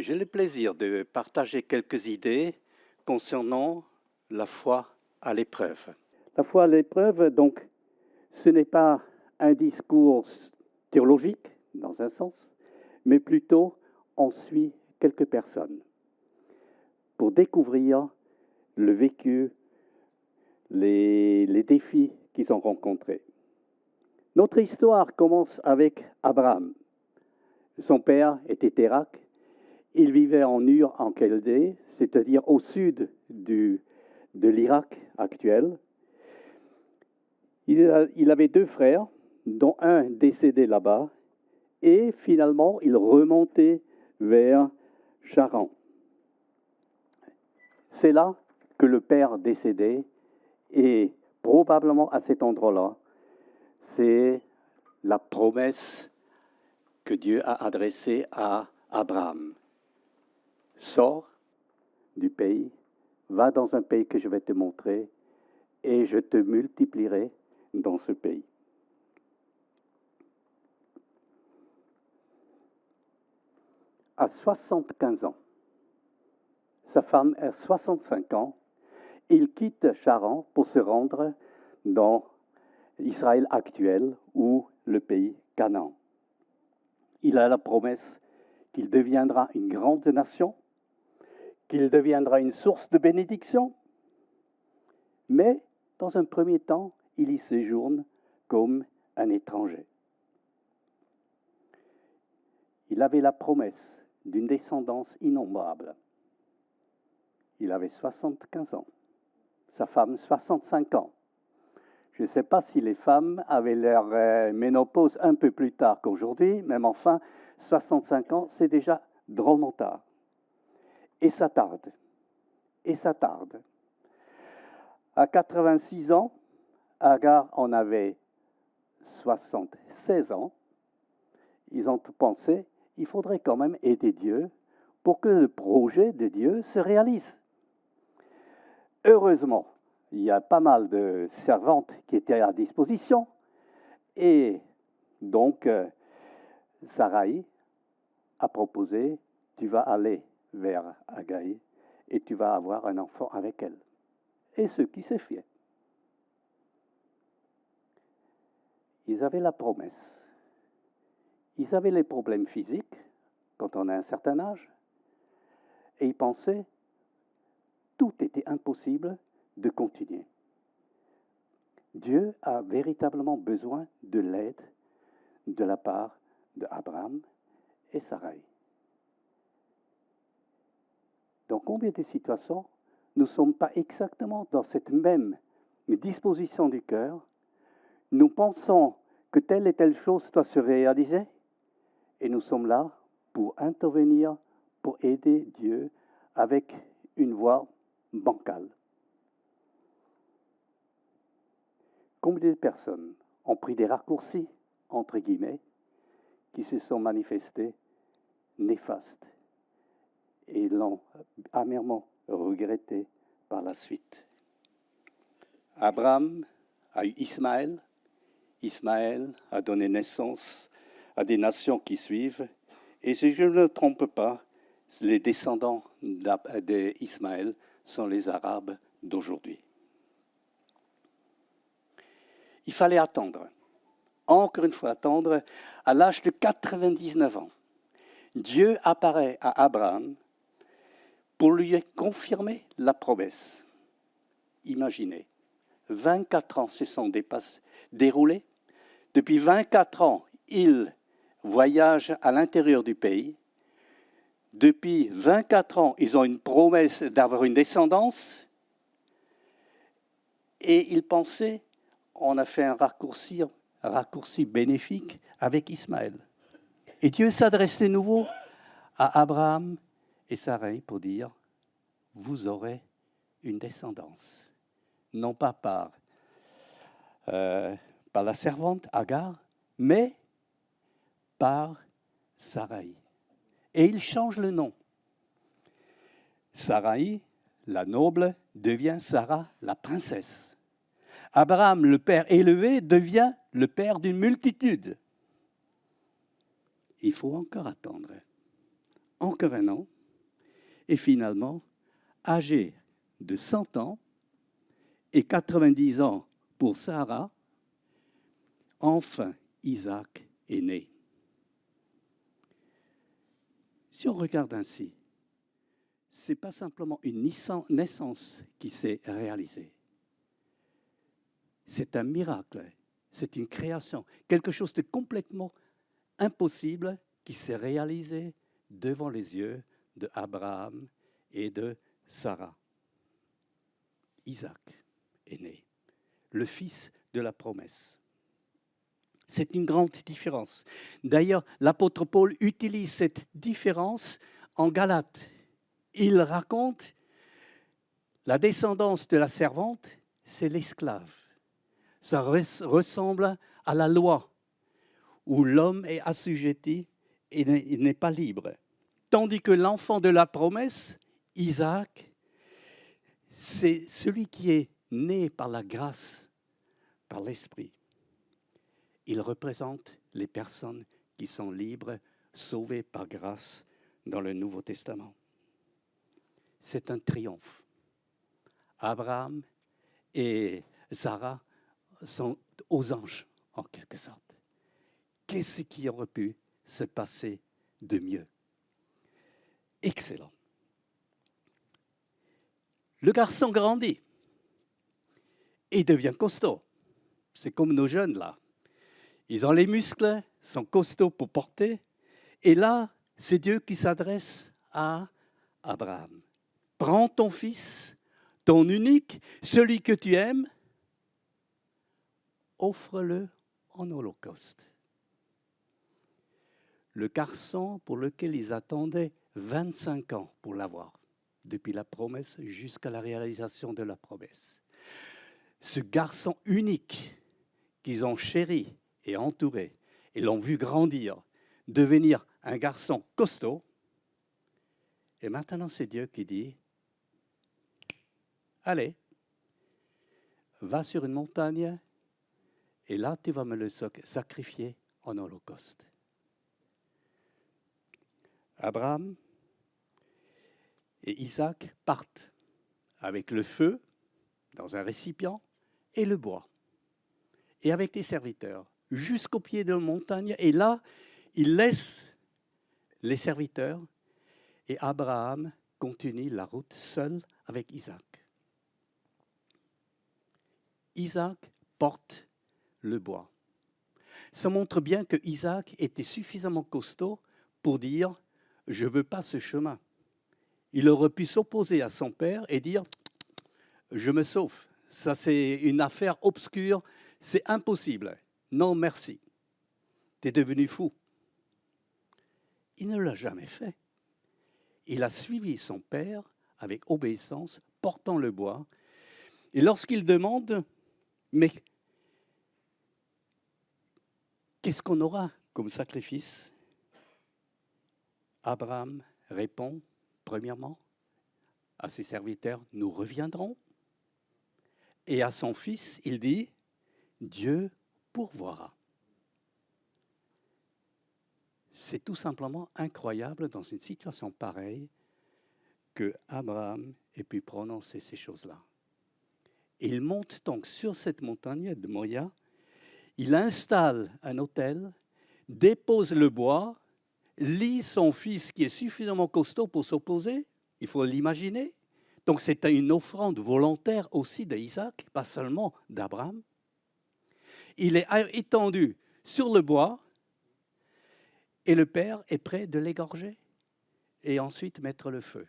j'ai le plaisir de partager quelques idées concernant la foi à l'épreuve. La foi à l'épreuve, donc, ce n'est pas un discours théologique, dans un sens, mais plutôt on suit quelques personnes pour découvrir le vécu, les défis qu'ils ont rencontrés. Notre histoire commence avec Abraham. Son père était Térak. Il vivait en Ur, en Chaldée, c'est-à-dire au sud de l'Irak actuel. Il avait deux frères, dont un décédé là-bas, et finalement, il remontait vers Charan. C'est là que le père décédé, et probablement à cet endroit-là, c'est la promesse que Dieu a adressée à Abraham. Sors du pays, va dans un pays que je vais te montrer, et je te multiplierai dans ce pays. À 75 ans, sa femme a 65 ans, il quitte Charan pour se rendre dans Israël actuel ou le pays Canaan. Il a la promesse qu'il deviendra une grande nation, qu'il deviendra une source de bénédiction, mais dans un premier temps, il y séjourne comme un étranger. Il avait la promesse d'une descendance innombrable. Il avait 75 ans, sa femme 65 ans. Je ne sais pas si les femmes avaient leur ménopause un peu plus tard qu'aujourd'hui, mais enfin, 65 ans, c'est déjà drôlement tard. Et ça tarde. Et ça tarde. À 86 ans, Agar en avait 76 ans. Ils ont pensé, il faudrait quand même aider Dieu pour que le projet de Dieu se réalise. Heureusement, il y a pas mal de servantes qui étaient à disposition. Et donc, Sarai a proposé, tu vas aller vers Agaï et tu vas avoir un enfant avec elle. Et ce qui s'est fait. Ils avaient la promesse. Ils avaient les problèmes physiques quand on a un certain âge. Et ils pensaient, tout était impossible de continuer. Dieu a véritablement besoin de l'aide de la part d'Abraham et Sarai. Dans combien de situations nous ne sommes pas exactement dans cette même disposition du cœur, nous pensons que telle et telle chose doit se réaliser, et nous sommes là pour intervenir, pour aider Dieu avec une voie bancale. Combien de personnes ont pris des raccourcis, entre guillemets, qui se sont manifestés néfastes et l'ont amèrement regretté par la suite. Abraham a eu Ismaël. Ismaël a donné naissance à des nations qui suivent. Et si je ne me trompe pas, les descendants d'Ismaël sont les Arabes d'aujourd'hui. Il fallait attendre, encore une fois attendre, à l'âge de 99 ans. Dieu apparaît à Abraham pour lui confirmer la promesse. Imaginez, 24 ans se sont déroulés. Depuis 24 ans, il voyage à l'intérieur du pays. Depuis 24 ans, ils ont une promesse d'avoir une descendance. Et ils pensaient, on a fait un raccourci bénéfique avec Ismaël. Et Dieu s'adresse de nouveau à Abraham et Sarai pour dire, vous aurez une descendance. Non pas par la servante Agar, mais par Sarai. Et il change le nom. Sarai, la noble, devient Sarah, la princesse. Abraham, le père élevé, devient le père d'une multitude. Il faut encore attendre. Encore un an. Et finalement, âgé de 100 ans et 90 ans pour Sarah, enfin Isaac est né. Si on regarde ainsi, ce n'est pas simplement une naissance qui s'est réalisée. C'est un miracle, c'est une création, quelque chose de complètement impossible qui s'est réalisé devant les yeux d'Abraham et de Sarah. Isaac est né, le fils de la promesse. C'est une grande différence. D'ailleurs, l'apôtre Paul utilise cette différence en Galates. Il raconte la descendance de la servante, c'est l'esclave. Ça ressemble à la loi, où l'homme est assujetti et il n'est pas libre. Tandis que l'enfant de la promesse, Isaac, c'est celui qui est né par la grâce, par l'Esprit. Il représente les personnes qui sont libres, sauvées par grâce dans le Nouveau Testament. C'est un triomphe. Abraham et Sarah sont aux anges, en quelque sorte. Qu'est-ce qui aurait pu se passer de mieux? Excellent. Le garçon grandit et devient costaud. C'est comme nos jeunes là. Ils ont les muscles, sont costauds pour porter. Et là, c'est Dieu qui s'adresse à Abraham. Prends ton fils, ton unique, celui que tu aimes, offre-le en holocauste. Le garçon pour lequel ils attendaient 25 ans pour l'avoir, depuis la promesse jusqu'à la réalisation de la promesse. Ce garçon unique qu'ils ont chéri et entouré, et l'ont vu grandir, devenir un garçon costaud. Et maintenant, c'est Dieu qui dit, allez, va sur une montagne, et là, tu vas me le sacrifier en holocauste. Abraham et Isaac partent avec le feu dans un récipient et le bois, et avec des serviteurs, jusqu'au pied de la montagne. Et là, il laisse les serviteurs et Abraham continue la route seul avec Isaac. Isaac porte le bois. Ça montre bien que Isaac était suffisamment costaud pour dire « je ne veux pas ce chemin ». Il aurait pu s'opposer à son père et dire « je me sauve, ça c'est une affaire obscure, c'est impossible, non merci, tu es devenu fou ». Il ne l'a jamais fait. Il a suivi son père avec obéissance, portant le bois. Et lorsqu'il demande « mais qu'est-ce qu'on aura comme sacrifice ?» Abraham répond, premièrement, à ses serviteurs, « nous reviendrons ». Et à son fils, il dit, « Dieu pourvoira ». C'est tout simplement incroyable dans une situation pareille que Abraham ait pu prononcer ces choses-là. Il monte donc sur cette montagne de Moria, il installe un autel, dépose le bois, lie son fils qui est suffisamment costaud pour s'opposer, il faut l'imaginer. Donc c'est une offrande volontaire aussi d'Isaac, pas seulement d'Abraham. Il est étendu sur le bois et le père est prêt de l'égorger et ensuite mettre le feu.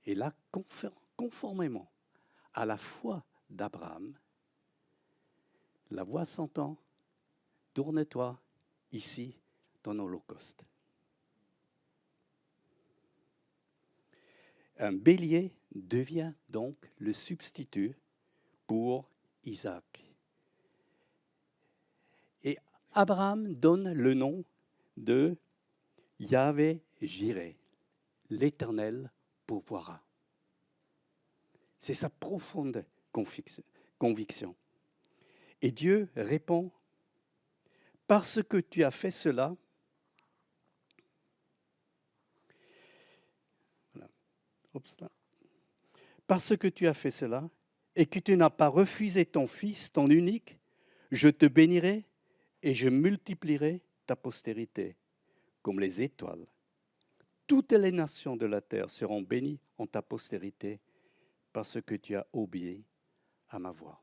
Et là, conformément à la foi d'Abraham, la voix s'entend, tourne-toi ici dans l'Holocauste. Un bélier devient donc le substitut pour Isaac. Et Abraham donne le nom de Yahvé-Jireh, l'Éternel pourvoira. C'est sa profonde conviction. Et Dieu répond, parce que tu as fait cela, Oups, là. Parce que tu as fait cela et que tu n'as pas refusé ton fils, ton unique, je te bénirai et je multiplierai ta postérité comme les étoiles. Toutes les nations de la terre seront bénies en ta postérité parce que tu as obéi à ma voix.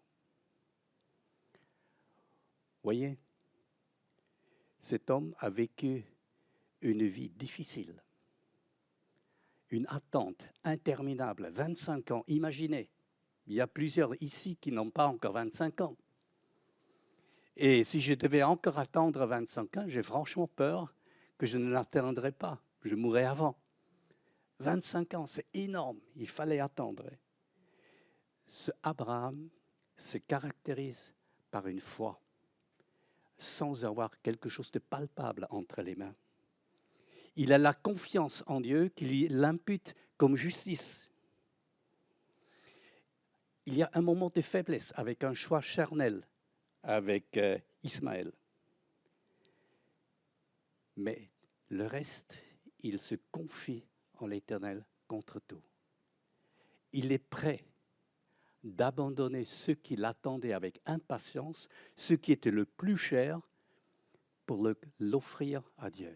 Voyez, cet homme a vécu une vie difficile, une attente interminable, 25 ans, imaginez. Il y a plusieurs ici qui n'ont pas encore 25 ans. Et si je devais encore attendre 25 ans, j'ai franchement peur que je ne l'atteindrais pas. Je mourrais avant. 25 ans, c'est énorme. Il fallait attendre. Ce Abraham se caractérise par une foi, sans avoir quelque chose de palpable entre les mains. Il a la confiance en Dieu qui l'impute comme justice. Il y a un moment de faiblesse avec un choix charnel avec Ismaël. Mais le reste, il se confie en l'Éternel contre tout. Il est prêt d'abandonner ce qui l'attendait avec impatience, ce qui était le plus cher, pour l'offrir à Dieu.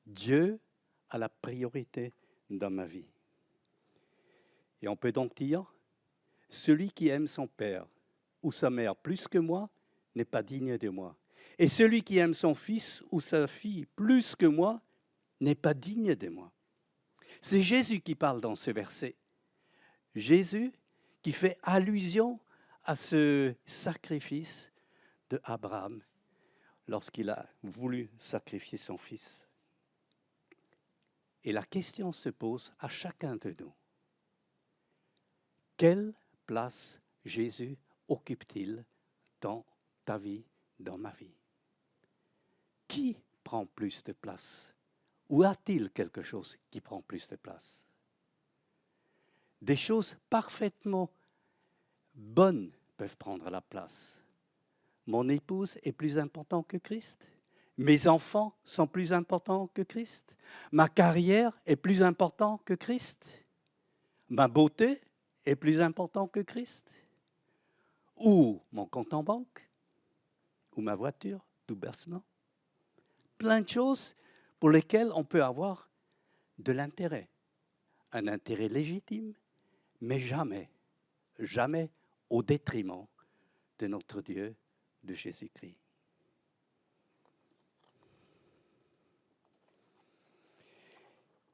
Dieu a la priorité dans ma vie. Et on peut donc dire, celui qui aime son père ou sa mère plus que moi n'est pas digne de moi. Et celui qui aime son fils ou sa fille plus que moi n'est pas digne de moi. C'est Jésus qui parle dans ce verset. Jésus qui fait allusion à ce sacrifice d'Abraham lorsqu'il a voulu sacrifier son fils. Et la question se pose à chacun de nous. Quelle place Jésus occupe-t-il dans ta vie, dans ma vie? Qui prend plus de place? Ou a-t-il quelque chose qui prend plus de place? Des choses parfaitement bonnes peuvent prendre la place. Mon épouse est plus importante que Christ. Mes enfants sont plus importants que Christ. Ma carrière est plus importante que Christ. Ma beauté est plus importante que Christ. Ou mon compte en banque. Ou ma voiture, tout bassement. Plein de choses pour lesquelles on peut avoir de l'intérêt. Un intérêt légitime, mais jamais, jamais au détriment de notre Dieu, de Jésus-Christ.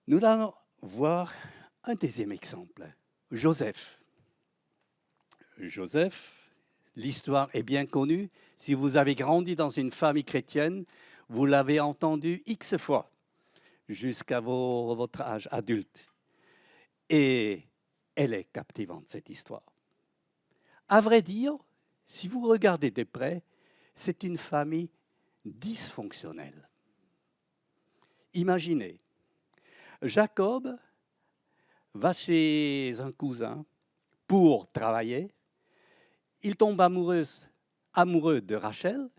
Nous allons voir un deuxième exemple, Joseph. Joseph, l'histoire est bien connue. Si vous avez grandi dans une famille chrétienne, vous l'avez entendu X fois jusqu'à votre âge adulte. Et elle est captivante, cette histoire. À vrai dire, si vous regardez de près, c'est une famille dysfonctionnelle. Imaginez, Jacob va chez un cousin pour travailler. Il tombe amoureux de Rachel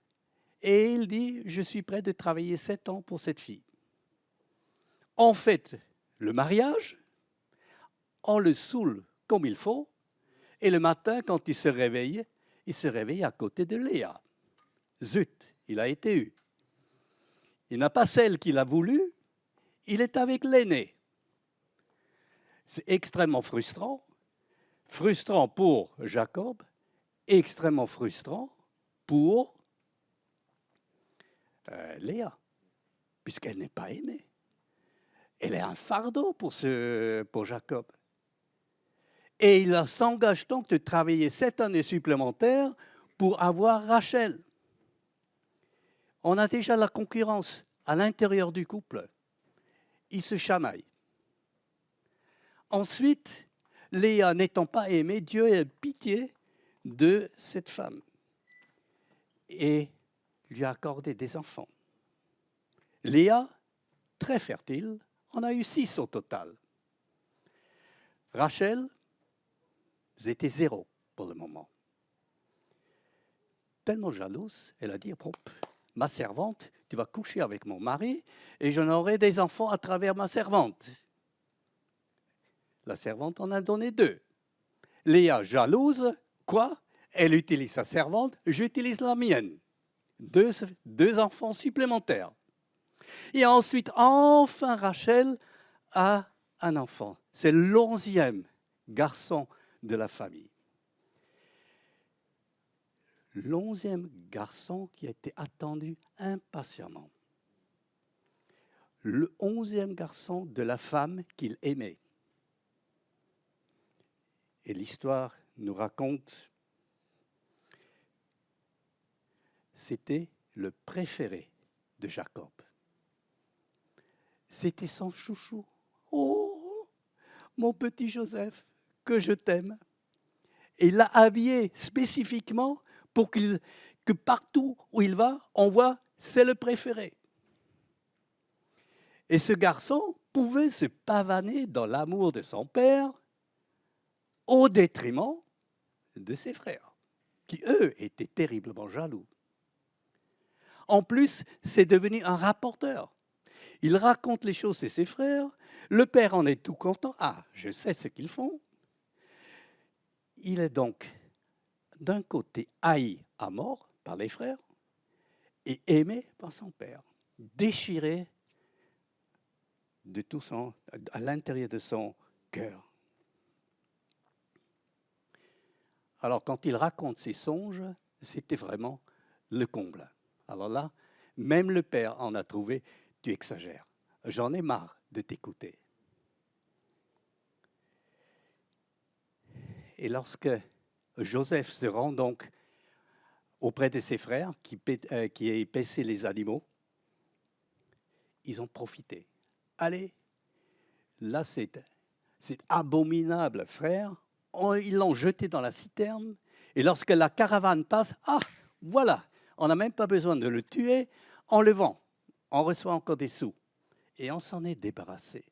et il dit « Je suis prêt de travailler 7 ans pour cette fille ». En fait, le mariage, on le saoule comme il faut et le matin, quand il se réveille à côté de Léa. Zut, il a été eu. Il n'a pas celle qu'il a voulu, il est avec l'aîné. C'est extrêmement frustrant. Frustrant pour Jacob, extrêmement frustrant pour Léa, puisqu'elle n'est pas aimée. Elle est un fardeau pour Jacob. Et il s'engage donc de travailler 7 années supplémentaires pour avoir Rachel. On a déjà la concurrence à l'intérieur du couple. Ils se chamaillent. Ensuite, Léa n'étant pas aimée, Dieu a pitié de cette femme et lui a accordé des enfants. Léa, très fertile, en a eu 6 au total. Rachel, vous étiez 0 pour le moment. Tellement jalouse, elle a dit « Ma servante, tu vas coucher avec mon mari et j'en aurai des enfants à travers ma servante. » La servante en a donné 2. Léa, jalouse, quoi? Elle utilise sa servante, j'utilise la mienne. Deux enfants supplémentaires. Et ensuite, enfin, Rachel a un enfant. C'est l'11e garçon de la famille. L'11e garçon qui a été attendu impatiemment. Le 11e garçon de la femme qu'il aimait. Et l'histoire nous raconte, c'était le préféré de Jacob. C'était son chouchou. Oh, mon petit Joseph, que je t'aime. Et il l'a habillé spécifiquement pour que partout où il va, on voit, c'est le préféré. Et ce garçon pouvait se pavaner dans l'amour de son père au détriment de ses frères, qui, eux, étaient terriblement jaloux. En plus, c'est devenu un rapporteur. Il raconte les choses à ses frères, le père en est tout content. Ah, je sais ce qu'ils font. Il est donc, d'un côté, haï à mort par les frères et aimé par son père, déchiré de tout à l'intérieur de son cœur. Alors, quand il raconte ses songes, c'était vraiment le comble. Alors là, même le père en a trouvé, tu exagères. J'en ai marre de t'écouter. Et lorsque Joseph se rend donc auprès de ses frères qui paissaient les animaux, ils ont profité. Allez, là c'est abominable, frère. Ils l'ont jeté dans la citerne. Et lorsque la caravane passe, ah, voilà, on n'a même pas besoin de le tuer. On le vend, on reçoit encore des sous. Et on s'en est débarrassé.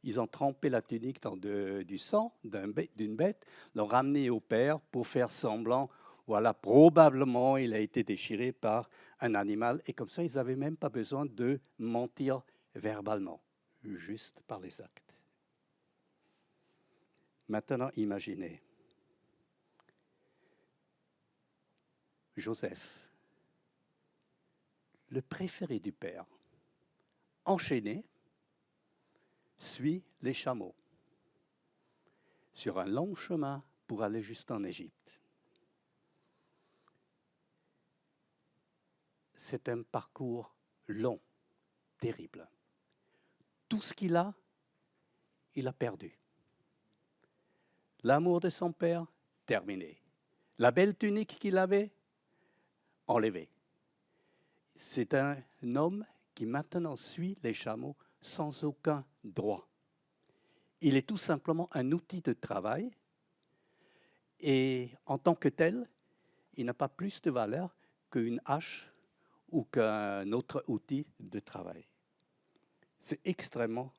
Ils ont trempé la tunique dans du sang d'une bête, l'ont ramené au père pour faire semblant, voilà, probablement il a été déchiré par un animal. Et comme ça, ils n'avaient même pas besoin de mentir verbalement, juste par les actes. Maintenant, imaginez Joseph, le préféré du père, enchaîné, suit les chameaux sur un long chemin pour aller juste en Égypte. C'est un parcours long, terrible. Tout ce qu'il a, il a perdu. L'amour de son père, terminé. La belle tunique qu'il avait, enlevée. C'est un homme qui maintenant suit les chameaux sans aucun droit. Il est tout simplement un outil de travail et en tant que tel, il n'a pas plus de valeur qu'une hache ou qu'un autre outil de travail. C'est extrêmement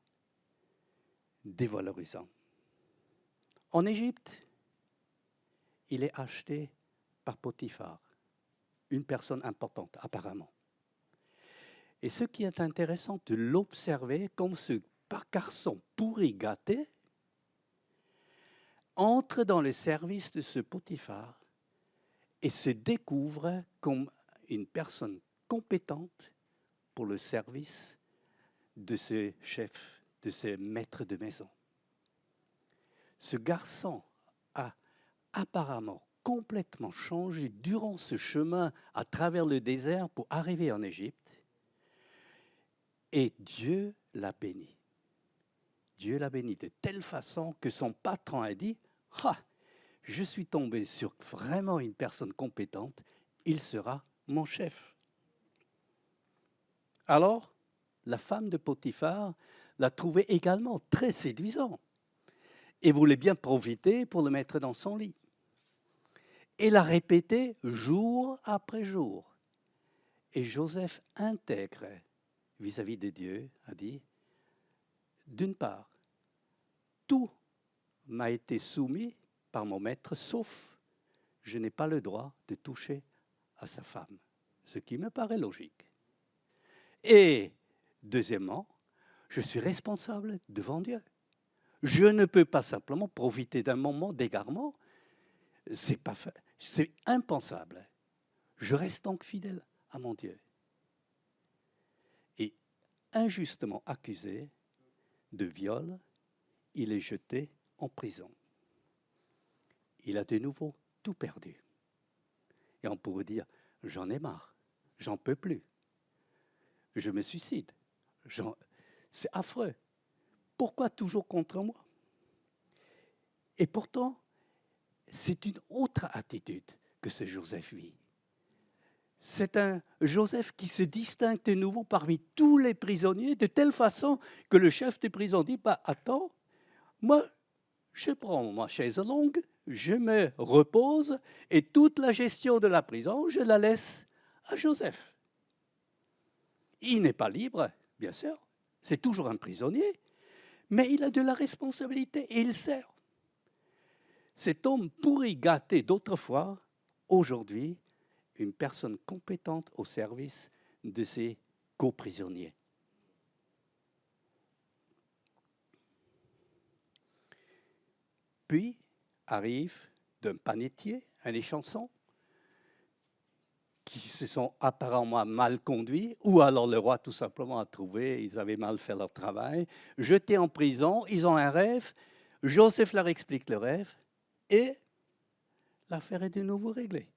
dévalorisant. En Égypte, il est acheté par Potiphar, une personne importante apparemment. Et ce qui est intéressant de l'observer comme ce garçon pourri gâté entre dans le service de ce Potiphar et se découvre comme une personne compétente pour le service de ce chef, de ce maître de maison. Ce garçon a apparemment complètement changé durant ce chemin à travers le désert pour arriver en Égypte. Et Dieu l'a béni. Dieu l'a béni de telle façon que son patron a dit « Ah, je suis tombé sur vraiment une personne compétente, il sera mon chef. » Alors, la femme de Potiphar l'a trouvé également très séduisant et voulait bien profiter pour le mettre dans son lit. Et l'a répété jour après jour. Et Joseph intègre vis-à-vis de Dieu, a dit, d'une part, tout m'a été soumis par mon maître, sauf je n'ai pas le droit de toucher à sa femme, ce qui me paraît logique. Et deuxièmement, je suis responsable devant Dieu. Je ne peux pas simplement profiter d'un moment d'égarement. C'est impensable. Je reste donc fidèle à mon Dieu. Et injustement accusé de viol, il est jeté en prison. Il a de nouveau tout perdu. Et on pourrait dire, j'en ai marre, j'en peux plus. Je me suicide. C'est affreux. Pourquoi toujours contre moi? Et pourtant, c'est une autre attitude que ce Joseph vit. C'est un Joseph qui se distingue de nouveau parmi tous les prisonniers de telle façon que le chef de prison dit, attends, moi, je prends ma chaise longue, je me repose et toute la gestion de la prison, je la laisse à Joseph. Il n'est pas libre, bien sûr, c'est toujours un prisonnier, mais il a de la responsabilité et il sert. Cet homme pourri gâté d'autrefois, aujourd'hui, une personne compétente au service de ses coprisonniers. Puis arrive d'un panetier, un échanson, qui se sont apparemment mal conduits, ou alors le roi tout simplement a trouvé, ils avaient mal fait leur travail, jetés en prison, ils ont un rêve, Joseph leur explique le rêve, et l'affaire est de nouveau réglée.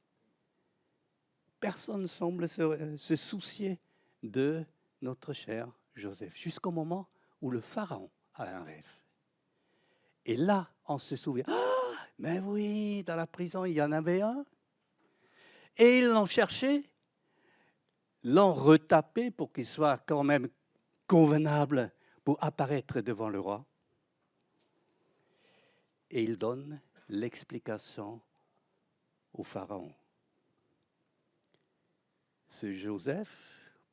Personne ne semble se soucier de notre cher Joseph, jusqu'au moment où le pharaon a un rêve. Et là, on se souvient, ah, mais oui, dans la prison, il y en avait un. Et ils l'ont cherché, l'ont retapé pour qu'il soit quand même convenable pour apparaître devant le roi. Et il donne l'explication au pharaon. Ce Joseph,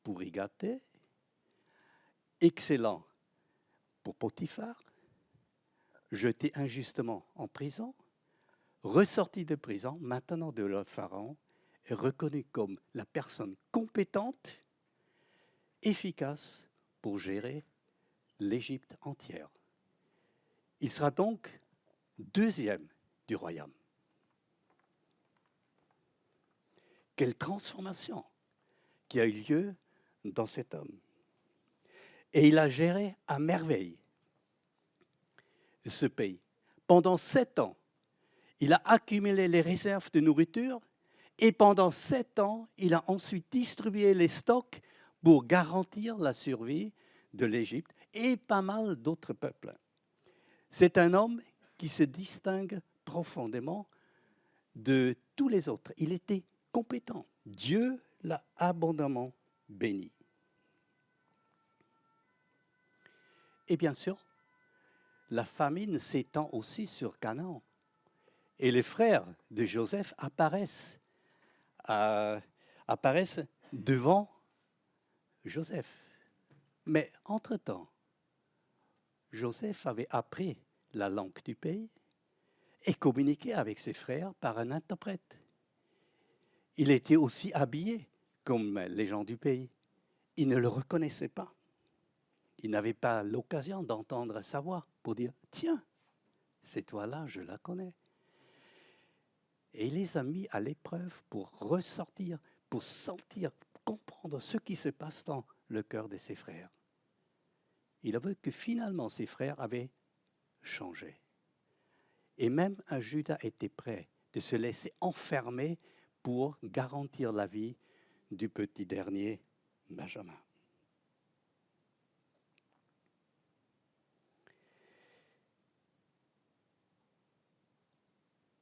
pourri gâté, excellent pour Potiphar, jeté injustement en prison, ressorti de prison, maintenant de le pharaon, est reconnu comme la personne compétente, efficace pour gérer l'Égypte entière. Il sera donc deuxième du royaume. Quelle transformation qui a eu lieu dans cet homme. Et il a géré à merveille ce pays. Pendant 7 ans, il a accumulé les réserves de nourriture et pendant 7 ans, il a ensuite distribué les stocks pour garantir la survie de l'Égypte et pas mal d'autres peuples. C'est un homme qui se distingue profondément de tous les autres. Il était compétent. Dieu l'a abondamment béni. Et bien sûr, la famine s'étend aussi sur Canaan. Et les frères de Joseph apparaissent devant Joseph. Mais entre-temps, Joseph avait appris la langue du pays et communiquait avec ses frères par un interprète. Il était aussi habillé comme les gens du pays. Ils ne le reconnaissaient pas. Ils n'avaient pas l'occasion d'entendre sa voix pour dire « Tiens, cette voix-là, je la connais ». Et il les a mis à l'épreuve pour ressortir, pour sentir, comprendre ce qui se passe dans le cœur de ses frères. Il a vu que finalement ses frères avaient changé. Et même un Judas était prêt de se laisser enfermer pour garantir la vie du petit dernier Benjamin.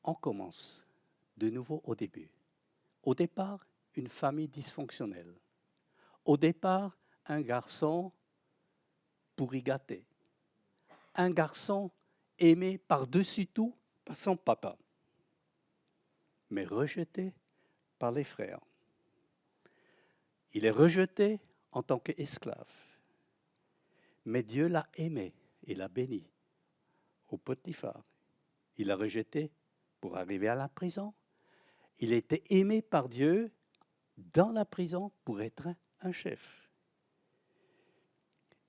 On commence de nouveau au début. Au départ, une famille dysfonctionnelle. Au départ, un garçon pourri gâté. Un garçon aimé par-dessus tout par son papa, mais rejeté par les frères. Il est rejeté en tant qu'esclave, mais Dieu l'a aimé et l'a béni au Potiphar. Il l'a rejeté pour arriver à la prison. Il était aimé par Dieu dans la prison pour être un chef.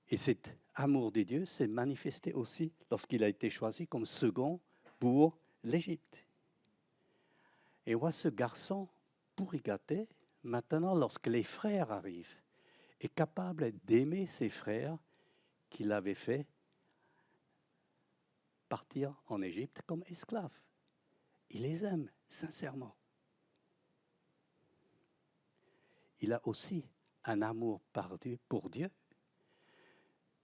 Et c'est amour de Dieu s'est manifesté aussi lorsqu'il a été choisi comme second pour l'Égypte. Et voit ce garçon pourri gâté, maintenant lorsque les frères arrivent, est capable d'aimer ses frères qu'il avait fait partir en Égypte comme esclaves. Il les aime sincèrement. Il a aussi un amour pour Dieu,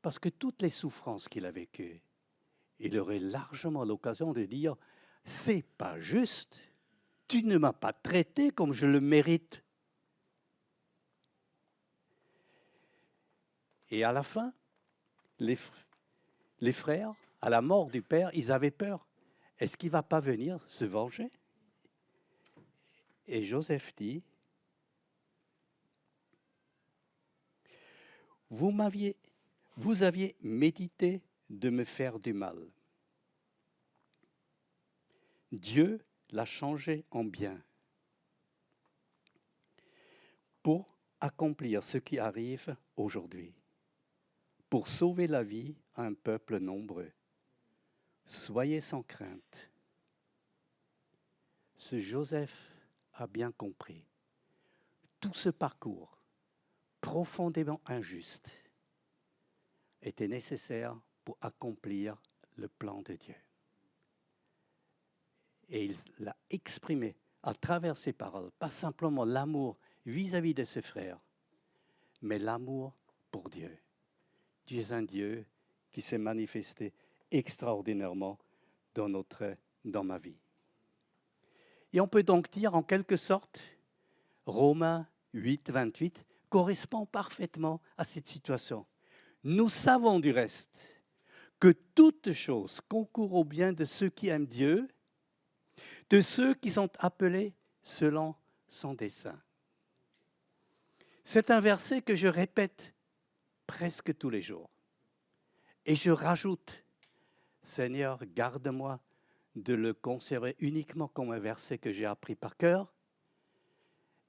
parce que toutes les souffrances qu'il a vécues, il aurait largement l'occasion de dire « c'est pas juste, tu ne m'as pas traité comme je le mérite ». Et à la fin, les frères, à la mort du père, ils avaient peur. Est-ce qu'il ne va pas venir se venger? Et Joseph dit, vous aviez médité de me faire du mal. Dieu l'a changé en bien pour accomplir ce qui arrive aujourd'hui, pour sauver la vie à un peuple nombreux. Soyez sans crainte. Ce Joseph a bien compris. Tout ce parcours profondément injuste était nécessaire pour accomplir le plan de Dieu. Et il l'a exprimé à travers ses paroles, pas simplement l'amour vis-à-vis de ses frères, mais l'amour pour Dieu. Dieu est un Dieu qui s'est manifesté extraordinairement dans ma vie. Et on peut donc dire en quelque sorte, Romains 8, 28 correspond parfaitement à cette situation. Nous savons du reste que toute chose concourt au bien de ceux qui aiment Dieu, de ceux qui sont appelés selon son dessein. C'est un verset que je répète presque tous les jours. Et je rajoute, Seigneur, garde-moi de le conserver uniquement comme un verset que j'ai appris par cœur,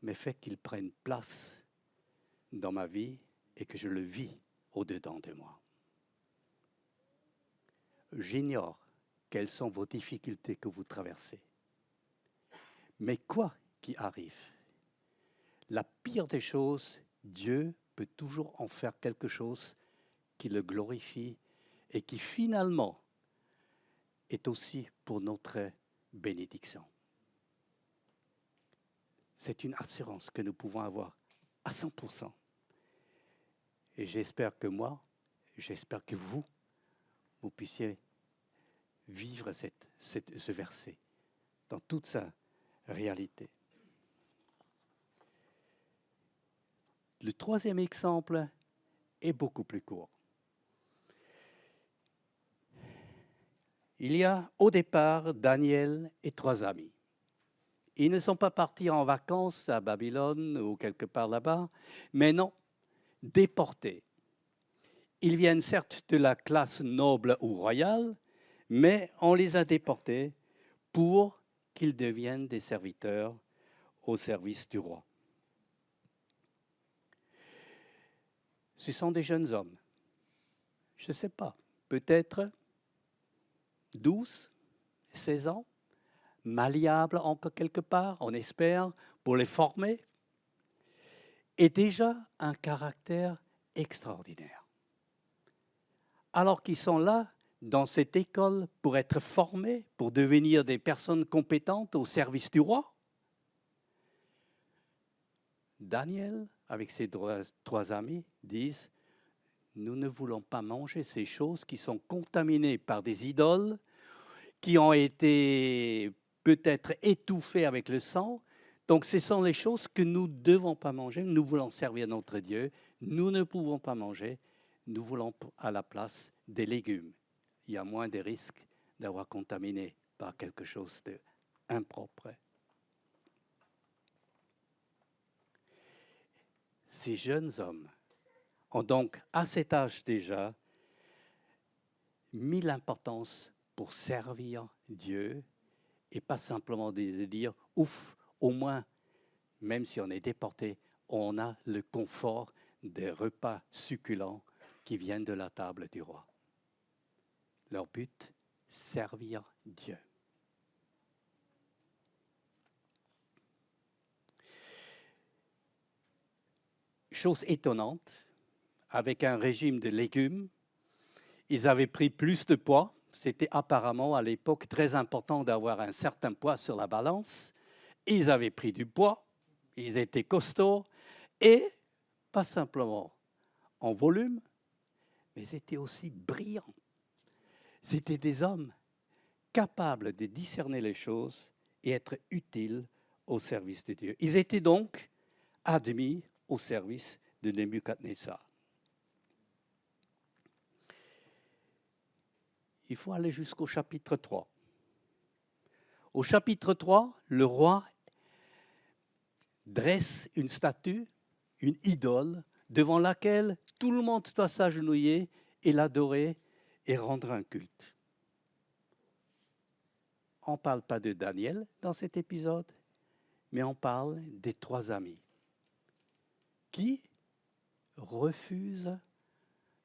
mais fais qu'il prenne place dans ma vie et que je le vis au-dedans de moi. J'ignore quelles sont vos difficultés que vous traversez. Mais quoi qu'il arrive, la pire des choses, Dieu peut toujours en faire quelque chose qui le glorifie et qui finalement est aussi pour notre bénédiction. C'est une assurance que nous pouvons avoir à 100%. Et j'espère que j'espère que vous puissiez vivre ce verset dans toute sa réalité. Le troisième exemple est beaucoup plus court. Il y a au départ Daniel et 3 amis. Ils ne sont pas partis en vacances à Babylone ou quelque part là-bas, mais non, déportés. Ils viennent certes de la classe noble ou royale, mais on les a déportés pour qu'ils deviennent des serviteurs au service du roi. Ce sont des jeunes hommes. Je ne sais pas, peut-être 12, 16 ans, malléables encore quelque part, on espère, pour les former, et déjà un caractère extraordinaire. Alors qu'ils sont là, dans cette école, pour être formés, pour devenir des personnes compétentes au service du roi, Daniel, avec ses 3 amis, disent « Nous ne voulons pas manger ces choses qui sont contaminées par des idoles, qui ont été peut-être étouffées avec le sang. Donc ce sont les choses que nous ne devons pas manger. Nous voulons servir notre Dieu. Nous ne pouvons pas manger. Nous voulons à la place des légumes. Il y a moins de risques d'avoir contaminé par quelque chose d'impropre. » Ces jeunes hommes ont donc, à cet âge déjà, mis l'importance pour servir Dieu et pas simplement de dire « ouf, au moins, même si on est déporté, on a le confort des repas succulents qui viennent de la table du roi. Leur but, servir Dieu. Chose étonnante, avec un régime de légumes, ils avaient pris plus de poids. C'était apparemment à l'époque très important d'avoir un certain poids sur la balance. Ils avaient pris du poids, ils étaient costauds, et pas simplement en volume, mais ils étaient aussi brillants. C'étaient des hommes capables de discerner les choses et être utiles au service de Dieu. Ils étaient donc admis au service de Nebuchadnezzar. Il faut aller jusqu'au chapitre 3. Au chapitre 3, le roi dresse une statue, une idole, devant laquelle tout le monde doit s'agenouiller et l'adorer et rendre un culte. On ne parle pas de Daniel dans cet épisode, mais on parle des 3 amis qui refusent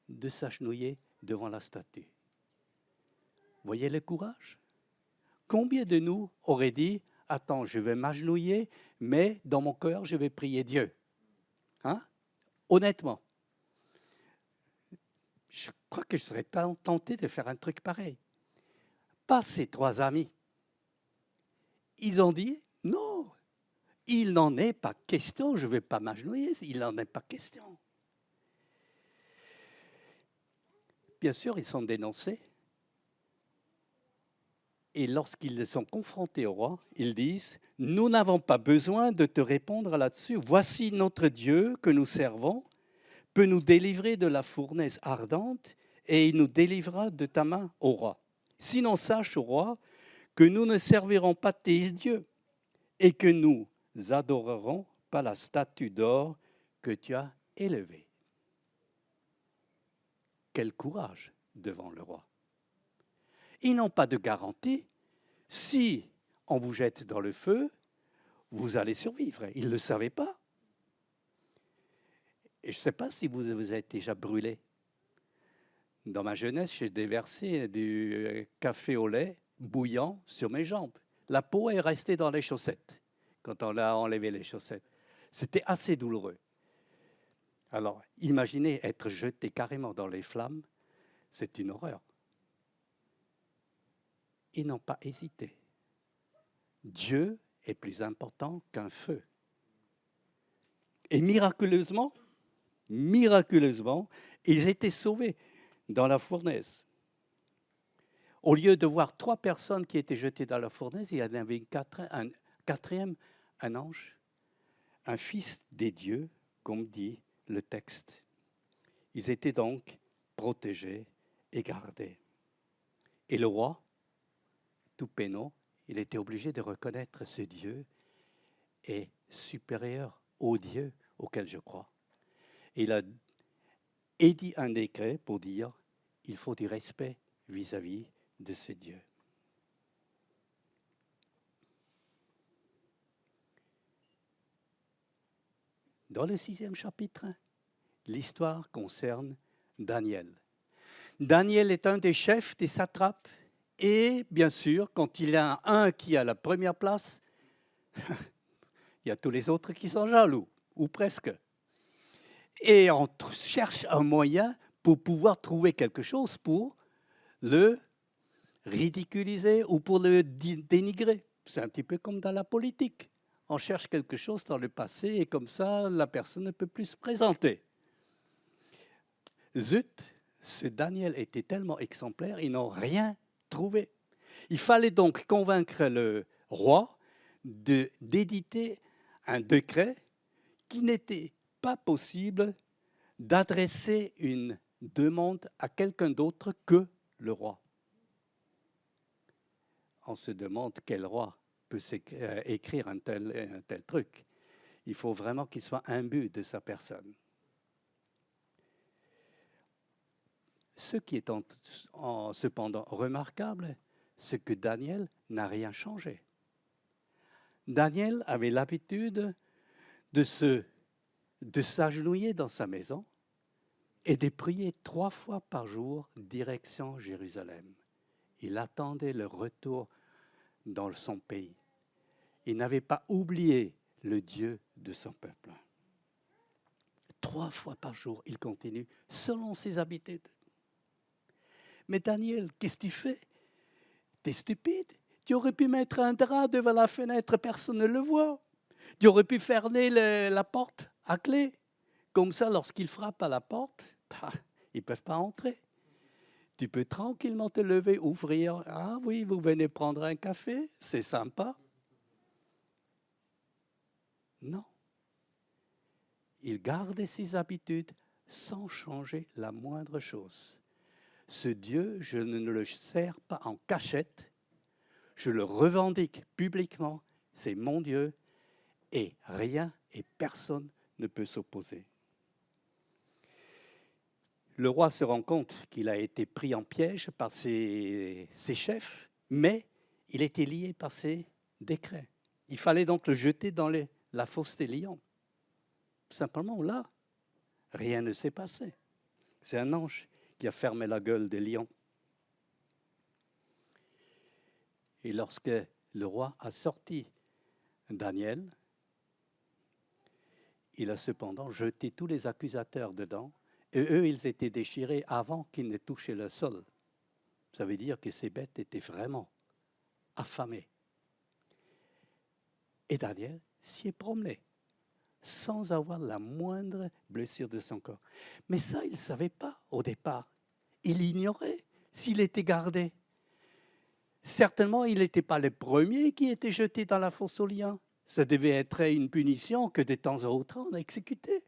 de s'agenouiller devant la statue. Voyez le courage? Combien de nous auraient dit « Attends, je vais m'agenouiller, mais dans mon cœur, je vais prier Dieu. » Hein? Honnêtement, je crois que je serais tenté de faire un truc pareil. Pas ces 3 amis. Ils ont dit « Non, il n'en est pas question, je ne vais pas m'agenouiller, il n'en est pas question. » Bien sûr, ils sont dénoncés. Et lorsqu'ils sont confrontés au roi, ils disent « Nous n'avons pas besoin de te répondre là-dessus. Voici notre Dieu que nous servons, peut nous délivrer de la fournaise ardente et il nous délivrera de ta main au roi. Sinon sache au roi que nous ne servirons pas tes dieux et que nous adorerons pas la statue d'or que tu as élevée. » Quel courage devant le roi. Ils n'ont pas de garantie. Si on vous jette dans le feu, vous allez survivre. Ils ne le savaient pas. Et je ne sais pas si vous avez déjà brûlé. Dans ma jeunesse, j'ai déversé du café au lait bouillant sur mes jambes. La peau est restée dans les chaussettes quand on a enlevé les chaussettes. C'était assez douloureux. Alors, imaginez être jeté carrément dans les flammes, c'est une horreur. Ils n'ont pas hésité. Dieu est plus important qu'un feu. Et miraculeusement, ils étaient sauvés dans la fournaise. Au lieu de voir 3 personnes qui étaient jetées dans la fournaise, il y en avait un quatrième, un ange, un fils des dieux, comme dit le texte. Ils étaient donc protégés et gardés. Et le roi, tout penaud, il était obligé de reconnaître ce Dieu est supérieur au Dieu auquel je crois. Il a édit un décret pour dire il faut du respect vis-à-vis de ce Dieu. Dans le 6e chapitre, l'histoire concerne Daniel. Daniel est un des chefs des satrapes et bien sûr, quand il y a un qui a la première place, il y a tous les autres qui sont jaloux, ou presque. Et on cherche un moyen pour pouvoir trouver quelque chose pour le ridiculiser ou pour le dénigrer. C'est un petit peu comme dans la politique. On cherche quelque chose dans le passé et comme ça, la personne ne peut plus se présenter. Zut, ce Daniel était tellement exemplaire, ils n'ont rien trouvé. Il fallait donc convaincre le roi d'éditer un décret qui n'était pas possible d'adresser une demande à quelqu'un d'autre que le roi. On se demande quel roi peut écrire un tel truc. Il faut vraiment qu'il soit imbu de sa personne. Ce qui est cependant remarquable, c'est que Daniel n'a rien changé. Daniel avait l'habitude de s'agenouiller dans sa maison et de prier 3 fois par jour, direction Jérusalem. Il attendait le retour dans son pays. Il n'avait pas oublié le Dieu de son peuple. 3 fois par jour, il continue selon ses habitudes. Mais Daniel, qu'est-ce que tu fais? Tu es stupide. Tu aurais pu mettre un drap devant la fenêtre, personne ne le voit. Tu aurais pu fermer la porte à clé. Comme ça, lorsqu'ils frappent à la porte, ils ne peuvent pas entrer. Tu peux tranquillement te lever, ouvrir. Ah oui, vous venez prendre un café, c'est sympa. Non. Il gardait ses habitudes sans changer la moindre chose. Ce Dieu, je ne le sers pas en cachette. Je le revendique publiquement. C'est mon Dieu. Et rien et personne ne peut s'opposer. Le roi se rend compte qu'il a été pris en piège par ses chefs, mais il était lié par ses décrets. Il fallait donc le jeter dans la fosse des lions. Simplement là, rien ne s'est passé. C'est un ange qui a fermé la gueule des lions. Et lorsque le roi a sorti Daniel, il a cependant jeté tous les accusateurs dedans. Et eux, ils étaient déchirés avant qu'ils ne touchaient le sol. Ça veut dire que ces bêtes étaient vraiment affamées. Et Daniel s'y est promené, sans avoir la moindre blessure de son corps. Mais ça, il ne savait pas au départ. Il ignorait s'il était gardé. Certainement, il n'était pas le premier qui était jeté dans la fosse aux lions. Ça devait être une punition que de temps en temps on exécutait.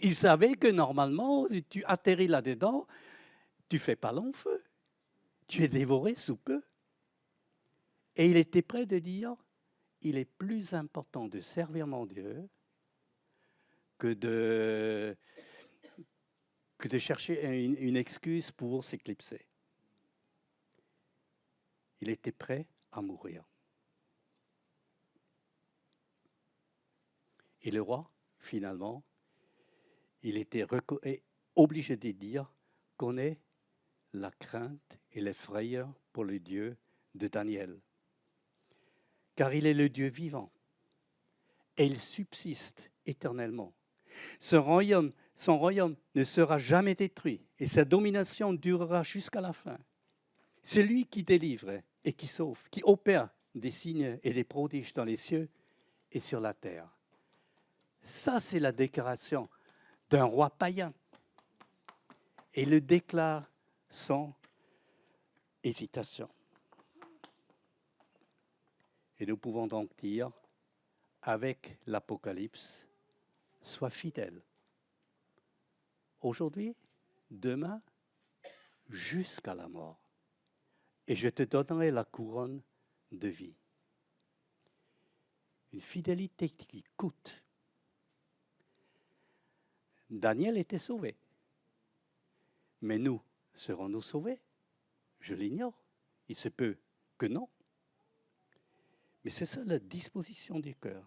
Il savait que normalement, tu atterris là-dedans, tu ne fais pas long feu. Tu es dévoré sous peu. Et il était prêt de dire, il est plus important de servir mon Dieu que de chercher une excuse pour s'éclipser. Il était prêt à mourir. Et le roi, finalement, il était obligé de dire qu'on ait la crainte et la frayeur pour le Dieu de Daniel. Car il est le Dieu vivant et il subsiste éternellement. Son royaume ne sera jamais détruit et sa domination durera jusqu'à la fin. C'est lui qui délivre et qui sauve, qui opère des signes et des prodiges dans les cieux et sur la terre. Ça, c'est la déclaration d'un roi païen. Et il le déclare sans hésitation. Et nous pouvons donc dire, avec l'Apocalypse, sois fidèle. Aujourd'hui, demain, jusqu'à la mort. Et je te donnerai la couronne de vie. Une fidélité qui coûte. Daniel était sauvé. Mais nous, serons-nous sauvés? Je l'ignore. Il se peut que non. Mais c'est ça la disposition du cœur.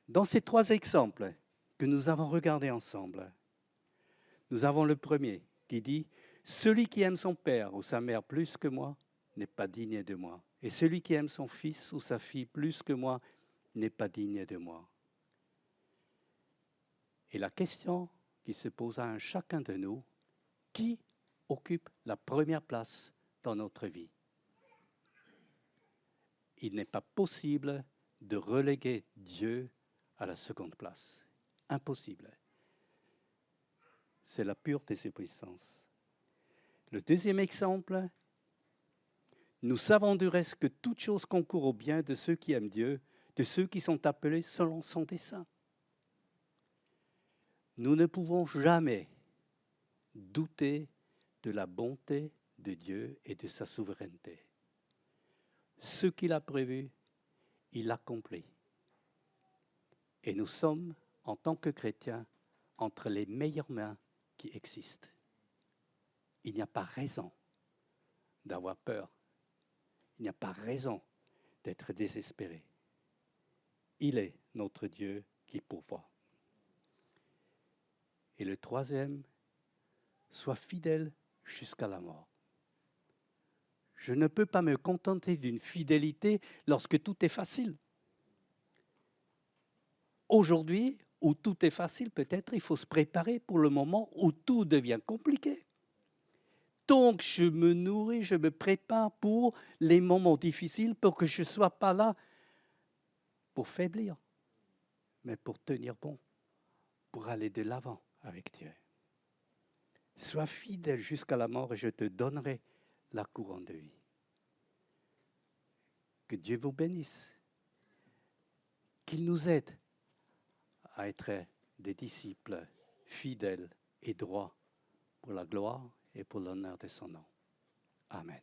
Dans ces 3 exemples que nous avons regardés ensemble, nous avons le premier qui dit « Celui qui aime son père ou sa mère plus que moi n'est pas digne de moi. Et celui qui aime son fils ou sa fille plus que moi n'est pas digne de moi. » Et la question qui se pose à chacun de nous, qui occupe la première place dans notre vie? Il n'est pas possible de reléguer Dieu à la seconde place. Impossible. C'est la pure désobéissance. Le deuxième exemple, nous savons du reste que toute chose concourt au bien de ceux qui aiment Dieu, de ceux qui sont appelés selon son dessein. Nous ne pouvons jamais douter de la bonté de Dieu et de sa souveraineté. Ce qu'il a prévu, il l'accomplit. Et nous sommes, en tant que chrétiens, entre les meilleures mains qui existent. Il n'y a pas raison d'avoir peur. Il n'y a pas raison d'être désespéré. Il est notre Dieu qui pourvoit. Et le troisième sois fidèle jusqu'à la mort. Je ne peux pas me contenter d'une fidélité lorsque tout est facile. Aujourd'hui, où tout est facile, peut-être il faut se préparer pour le moment où tout devient compliqué. Donc, je me nourris, je me prépare pour les moments difficiles pour que je ne sois pas là pour faiblir, mais pour tenir bon, pour aller de l'avant avec Dieu. Sois fidèle jusqu'à la mort et je te donnerai la couronne de vie. Que Dieu vous bénisse, qu'il nous aide à être des disciples fidèles et droits pour la gloire et pour l'honneur de son nom. Amen.